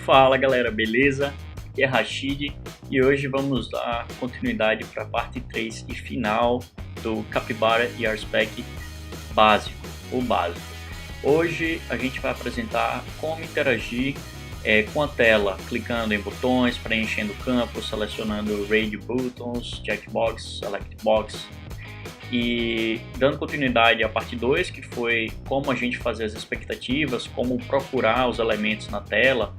Fala galera, beleza? Aqui é Rashid e hoje vamos dar continuidade para a parte 3 e final do Capybara ERSpec básico, o básico. Hoje a gente vai apresentar como interagir com a tela, clicando em botões, preenchendo campos, selecionando Radio Buttons, Checkbox, Select Box e dando continuidade à parte 2, que foi como a gente fazer as expectativas, como procurar os elementos na tela,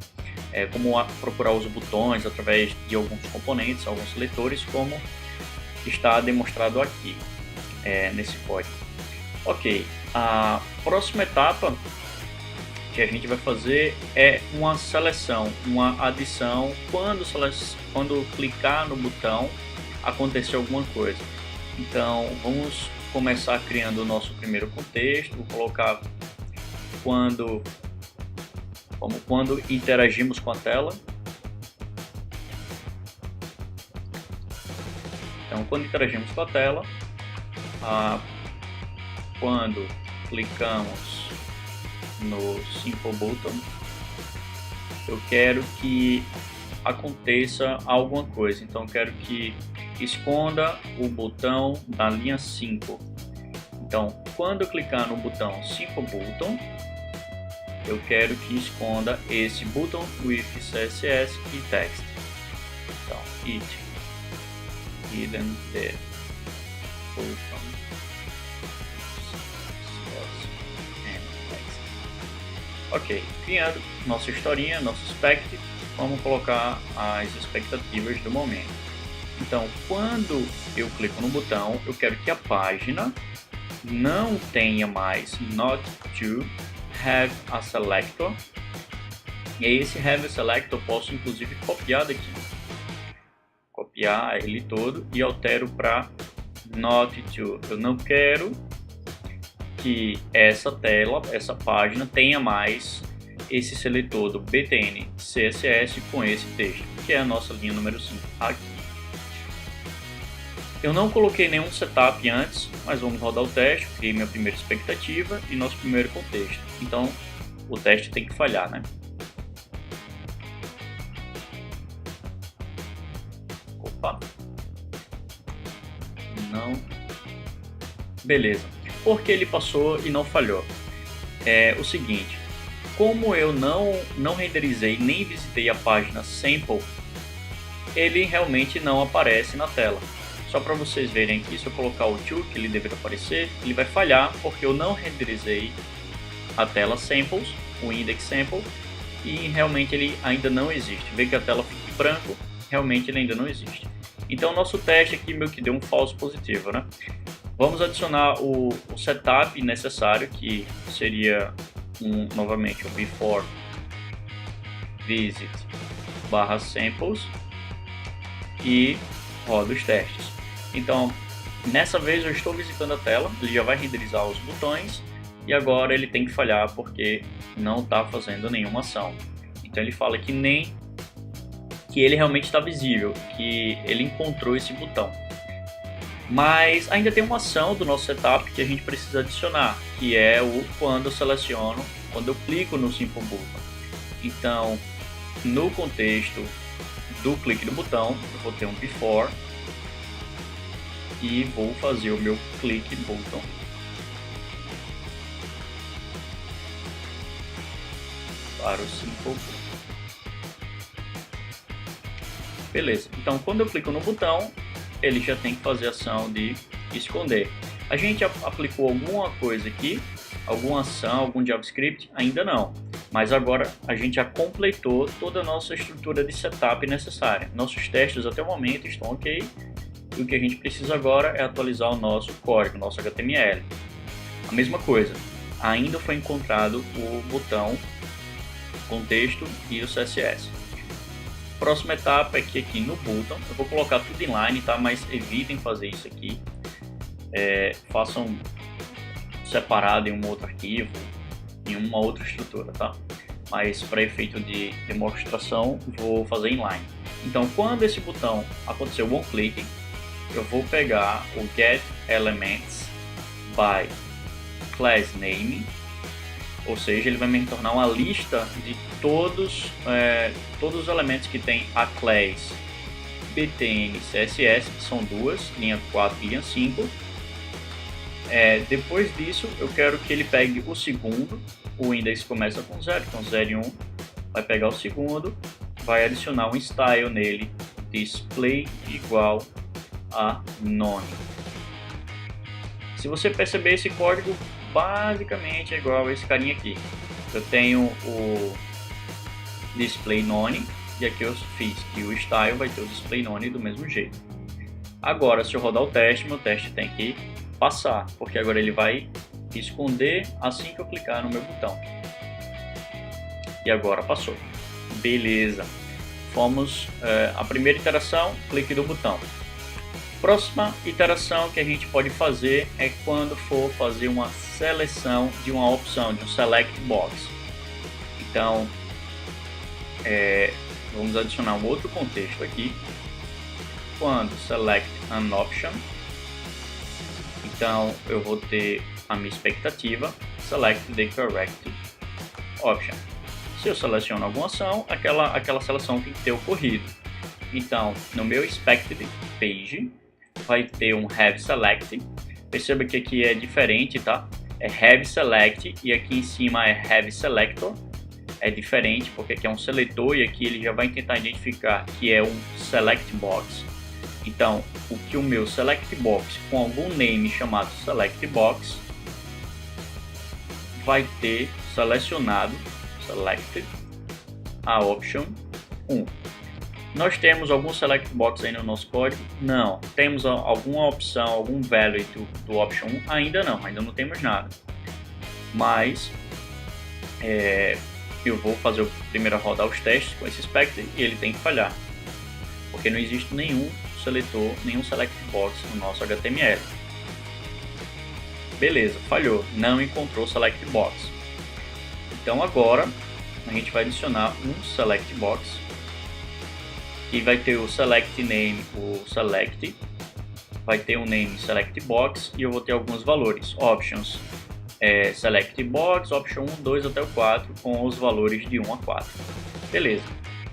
como procurar os botões através de alguns componentes, alguns seletores, como está demonstrado aqui nesse código. Ok, a próxima etapa que a gente vai fazer é uma seleção, uma adição, quando clicar no botão acontecer alguma coisa. Então vamos começar criando o nosso primeiro contexto. Vou colocar quando interagimos com a tela. Então quando interagimos com a tela, quando clicamos no Simple Button, eu quero que aconteça alguma coisa. Então eu quero que esconda o botão da linha 5. Então quando eu clicar no botão Simple Button, eu quero que esconda esse button with CSS e text. Então it hidden the button CSS and text. Ok, criando nossa historinha, nosso spec, vamos colocar as expectativas do momento. Então, quando eu clico no botão, eu quero que a página não tenha mais not to have a selector. E esse have a selector eu posso inclusive copiar daqui. Copiar ele todo e altero para not to. Eu não quero que essa tela, essa página tenha mais esse seletor do btn CSS com esse texto, que é a nossa linha número 5 aqui. Eu não coloquei nenhum setup antes, mas vamos rodar o teste. Criei minha primeira expectativa e nosso primeiro contexto. Então o teste tem que falhar, né? Opa! Não. Beleza. Por que ele passou e não falhou? É o seguinte: como eu não renderizei nem visitei a página sample, ele realmente não aparece na tela. Só para vocês verem aqui, se eu colocar o to, que ele deveria aparecer, ele vai falhar porque eu não renderizei a tela samples, o index sample, e realmente ele ainda não existe. Vê que a tela fica em branco, realmente ele ainda não existe. Então nosso teste aqui meio que deu um falso positivo, né? Vamos adicionar o setup necessário, que seria novamente o before visit /samples, e roda os testes. Então, nessa vez eu estou visitando a tela, ele já vai renderizar os botões e agora ele tem que falhar porque não está fazendo nenhuma ação. Então ele fala que ele realmente está visível, que ele encontrou esse botão. Mas ainda tem uma ação do nosso setup que a gente precisa adicionar, que é o quando eu clico no Simple Button. Então, no contexto do clique do botão, eu vou ter um before e vou fazer o meu clique button. Para o Simple Button. Beleza, então quando eu clico no botão, ele já tem que fazer a ação de esconder. A gente aplicou alguma coisa aqui, alguma ação, algum JavaScript? Ainda não. Mas agora a gente já completou toda a nossa estrutura de setup necessária. Nossos testes até o momento estão ok. E o que a gente precisa agora é atualizar o nosso código, nosso HTML. A mesma coisa, ainda foi encontrado o botão, contexto e o CSS. Próxima etapa é que aqui no button, eu vou colocar tudo inline, tá? Mas evitem fazer isso aqui. Façam separado em um outro arquivo, em uma outra estrutura, tá? Mas para efeito de demonstração, vou fazer inline. Então, quando esse botão acontecer o onClick, eu vou pegar o get elements by class name ou seja, ele vai me retornar uma lista de todos os elementos que tem a class btn css, que são duas, linha 4 e linha 5. Depois disso, eu quero que ele pegue o segundo, o index começa com 0, então 0 e 1, vai pegar o segundo, vai adicionar um style nele, display igual a none. Se você perceber, esse código basicamente é igual a esse carinha aqui. Eu tenho o display none, e aqui eu fiz que o style vai ter o display none do mesmo jeito. Agora, se eu rodar o teste, meu teste tem que passar, porque agora ele vai esconder assim que eu clicar no meu botão. E agora passou. Beleza. Fomos a primeira iteração, clique no botão. Próxima iteração que a gente pode fazer é quando for fazer uma seleção de uma opção, de um select box. Então, vamos adicionar um outro contexto aqui. Quando select an option, então eu vou ter a minha expectativa, select the correct option. Se eu seleciono alguma ação, aquela seleção tem que ter ocorrido. Então, no meu expected page, vai ter um have select. Perceba que aqui é diferente, tá? É have select e aqui em cima é have selector. É diferente porque aqui é um seletor e aqui ele já vai tentar identificar que é um select box. Então, o que o meu select box com algum name chamado select box vai ter selecionado, selected, a option 1. Nós temos algum select box aí no nosso código? Não. Temos alguma opção, algum value do option 1? Ainda não temos nada. Mas eu vou fazer primeiro rodar os testes com esse expected e ele tem que falhar, porque não existe nenhum seletor, nenhum select box no nosso HTML. Beleza, falhou, não encontrou select box. Então agora a gente vai adicionar um select box e vai ter o select name, o select, vai ter um name select box e eu vou ter alguns valores, options, select box, option 1, 2 até o 4 com os valores de 1 a 4. Beleza,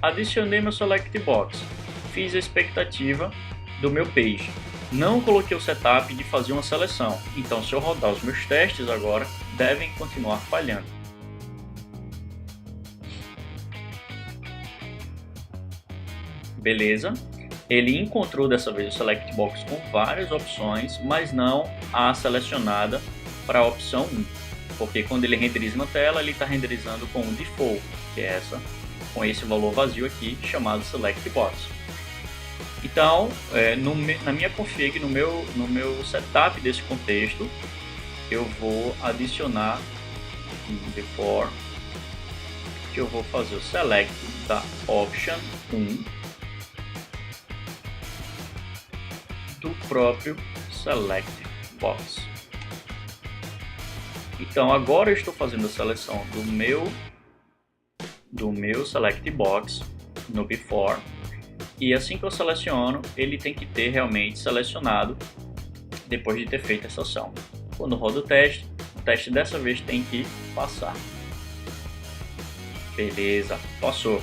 adicionei meu select box, fiz a expectativa do meu page, não coloquei o setup de fazer uma seleção, então se eu rodar os meus testes agora, devem continuar falhando. Beleza, ele encontrou dessa vez o select box com várias opções, mas não a selecionada para a opção 1, porque quando ele renderiza na tela, ele está renderizando com um default, que é essa, com esse valor vazio aqui, chamado select box. Então, na minha config, no meu setup desse contexto, eu vou adicionar before, que eu vou fazer o select da option 1 do próprio select box. Então agora eu estou fazendo a seleção do meu select box no before, e assim que eu seleciono, ele tem que ter realmente selecionado depois de ter feito essa ação. Quando roda o teste dessa vez tem que passar. Beleza, passou.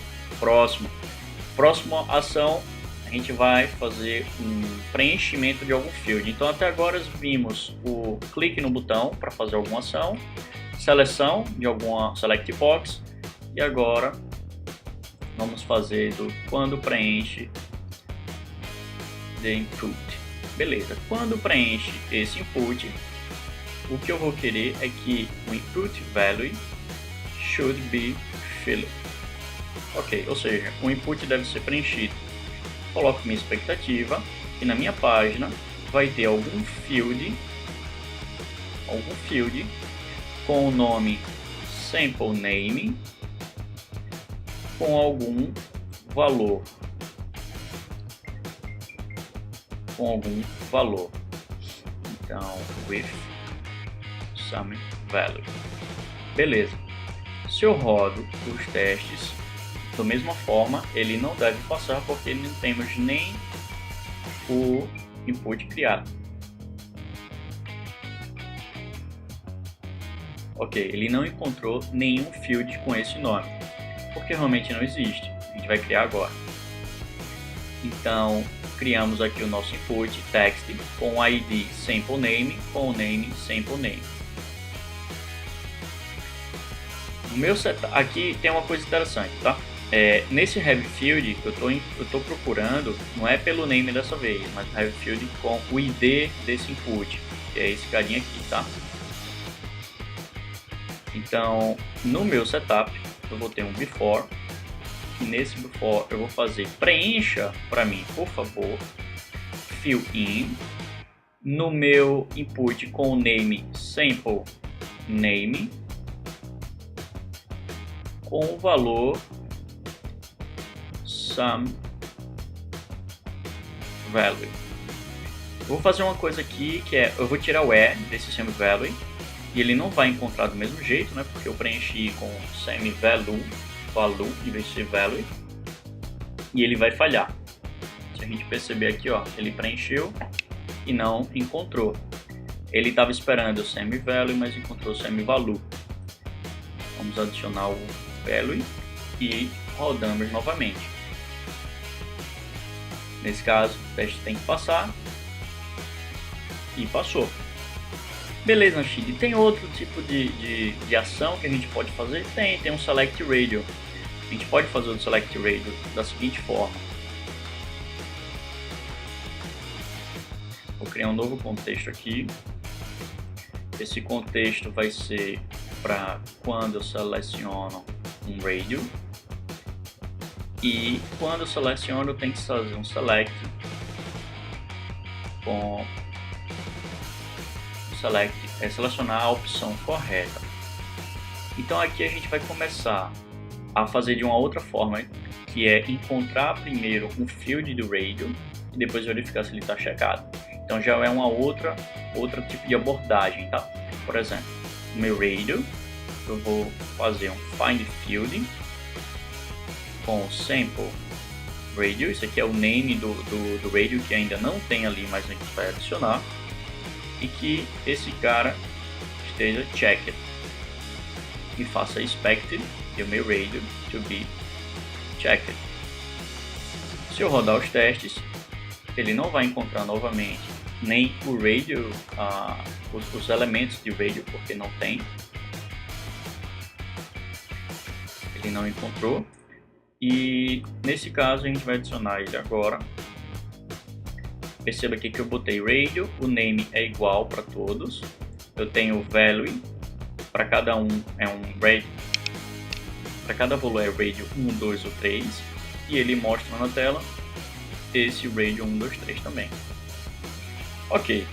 Próxima ação, a gente vai fazer um preenchimento de algum field. Então até agora vimos o clique no botão para fazer alguma ação, seleção de alguma select box, e agora vamos fazer do quando preenche the input. Beleza, quando preenche esse input, o que eu vou querer é que o input value should be filled. Ok, ou seja, o input deve ser preenchido. Coloco minha expectativa e na minha página vai ter algum field com o nome sample name com algum valor. Então, with some value. Beleza. Se eu rodo os testes, da mesma forma, ele não deve passar porque não temos nem o input criado. Ok, ele não encontrou nenhum field com esse nome, porque realmente não existe. A gente vai criar agora. Então, criamos aqui o nosso input text com o id sample name com o name sample name. O meu setup, aqui tem uma coisa interessante, tá? Nesse have field eu estou procurando, não é pelo name dessa vez, mas have field com o id desse input, que é esse carinha aqui, tá? Então, no meu setup eu vou ter um before, e nesse before eu vou fazer preencha para mim, por favor, fill in, no meu input com o name sample name, com o valor some value. Vou fazer uma coisa aqui que é, eu vou tirar o e desse same value, e ele não vai encontrar do mesmo jeito, né? Porque eu preenchi com same value em vez de ser value, e ele vai falhar. Se a gente perceber aqui, ó, ele preencheu e não encontrou. Ele estava esperando o same value, mas encontrou o same value. Vamos adicionar o value e rodamos novamente. Nesse caso, o teste tem que passar e passou. Beleza, Anchid. Tem outro tipo de ação que a gente pode fazer? Tem um select radio. A gente pode fazer o select radio da seguinte forma. Vou criar um novo contexto aqui. Esse contexto vai ser para quando eu seleciono um radio. E quando eu seleciono, eu tenho que fazer um select com select é selecionar a opção correta. Então aqui a gente vai começar a fazer de uma outra forma, que é encontrar primeiro um field do radio e depois verificar se ele está checado. Então já é uma outra tipo de abordagem, tá? Por exemplo, no meu radio eu vou fazer um find field com o sample radio. Isso aqui é o name do radio que ainda não tem ali, mas a gente vai adicionar, e que esse cara esteja checked e faça expected e o meu radio to be checked. Se eu rodar os testes, ele não vai encontrar novamente nem o radio, os elementos de radio, porque não tem, ele não encontrou. E nesse caso a gente vai adicionar ele agora. Perceba aqui que eu botei radio, o name é igual para todos. Eu tenho value, para cada um é um radio, para cada valor é radio 1, 2 ou 3. E ele mostra na tela esse radio 1, 2, 3 também. Ok.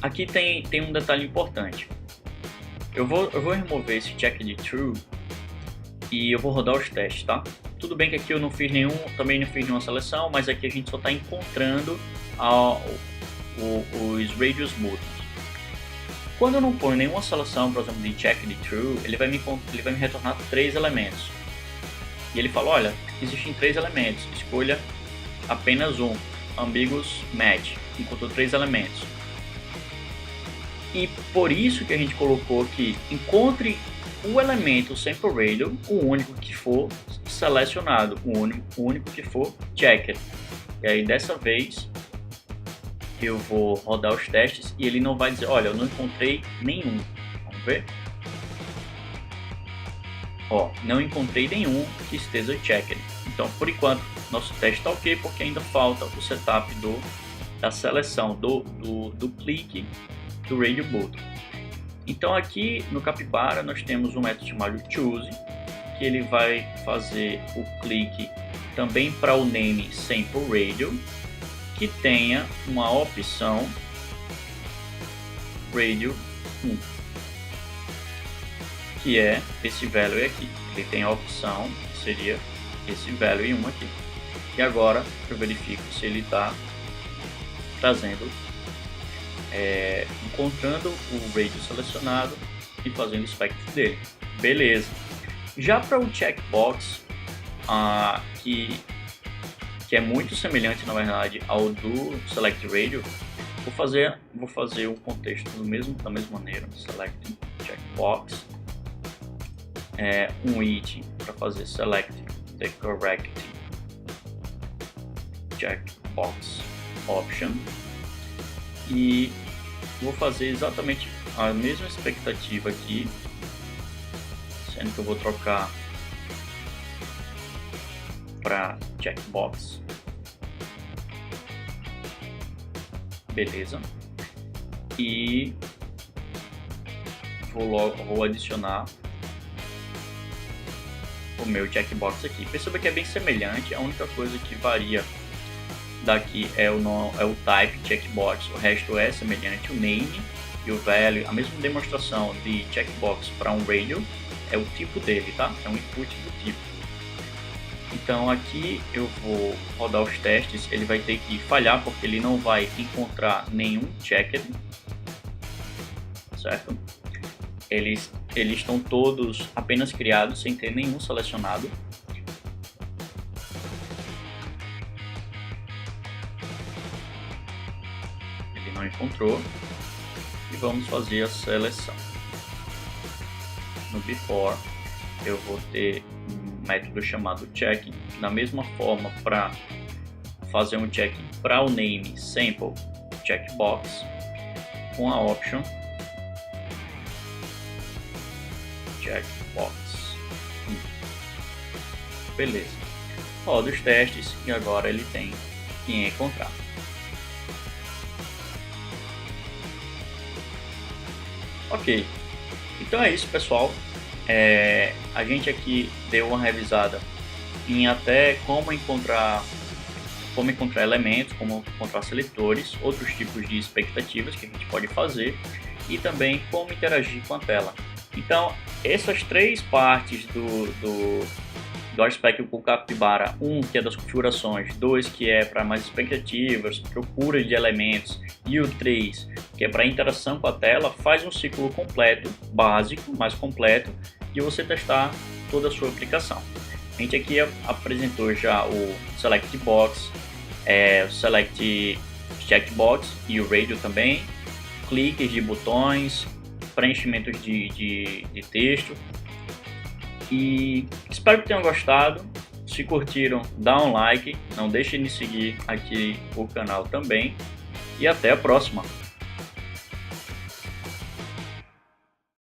Aqui tem um detalhe importante. Eu vou remover esse check de true e eu vou rodar os testes, tá? Tudo bem que aqui eu não fiz também não fiz nenhuma seleção, mas aqui a gente só está encontrando os radius mútuos. Quando eu não ponho nenhuma seleção, por exemplo, de check de true, ele vai me retornar 3 elementos. E ele fala, olha, existem 3 elementos, escolha apenas um, ambiguous match, encontrou 3 elementos. E por isso que a gente colocou aqui, encontre o elemento sample radio, o único que for selecionado, o único que for checked. E aí dessa vez eu vou rodar os testes e ele não vai dizer, olha, eu não encontrei nenhum. Vamos ver? Ó, não encontrei nenhum que esteja checked. Então por enquanto nosso teste está ok, porque ainda falta o setup da seleção do clique do radio button. Então aqui no Capybara nós temos um método chamado choose, que ele vai fazer o clique também para o name sample radio, que tenha uma opção radio 1, que é esse value aqui. Ele tem a opção, que seria esse value 1 aqui. E agora eu verifico se ele está trazendo encontrando o radio selecionado e fazendo o spec dele. Beleza. Já para o checkbox, que é muito semelhante na verdade ao do select radio, Vou fazer o contexto da mesma maneira, select checkbox, um it para fazer select the correct checkbox option, e vou fazer exatamente a mesma expectativa aqui, sendo que eu vou trocar para checkbox. Beleza. E vou adicionar o meu checkbox aqui. Perceba que é bem semelhante, a única coisa que varia daqui é o type checkbox, o resto é semelhante, o name e o value, a mesma demonstração de checkbox para um radio é o tipo dele, tá? É um input do tipo. Então aqui eu vou rodar os testes, ele vai ter que falhar porque ele não vai encontrar nenhum checked, certo? Eles estão todos apenas criados sem ter nenhum selecionado. Ele não encontrou e vamos fazer a seleção. No before eu vou ter método chamado check, da mesma forma para fazer um check para o name sample checkbox com a option checkbox. Beleza, roda os testes e agora ele tem que encontrar. Ok, então é isso, pessoal. A gente aqui deu uma revisada em até como encontrar elementos, como encontrar seletores, outros tipos de expectativas que a gente pode fazer e também como interagir com a tela. Então, essas três partes do RSpec com Capybara, que é das configurações, 2 que é para mais expectativas, procura de elementos, e o 3 que é para interação com a tela, faz um ciclo completo, básico, mais completo, e você testar toda a sua aplicação. A gente aqui apresentou já o Select Box, o Select Checkbox e o Radio também, cliques de botões, preenchimentos de texto. E espero que tenham gostado. Se curtiram, dá um like, não deixem de seguir aqui o canal também. E até a próxima!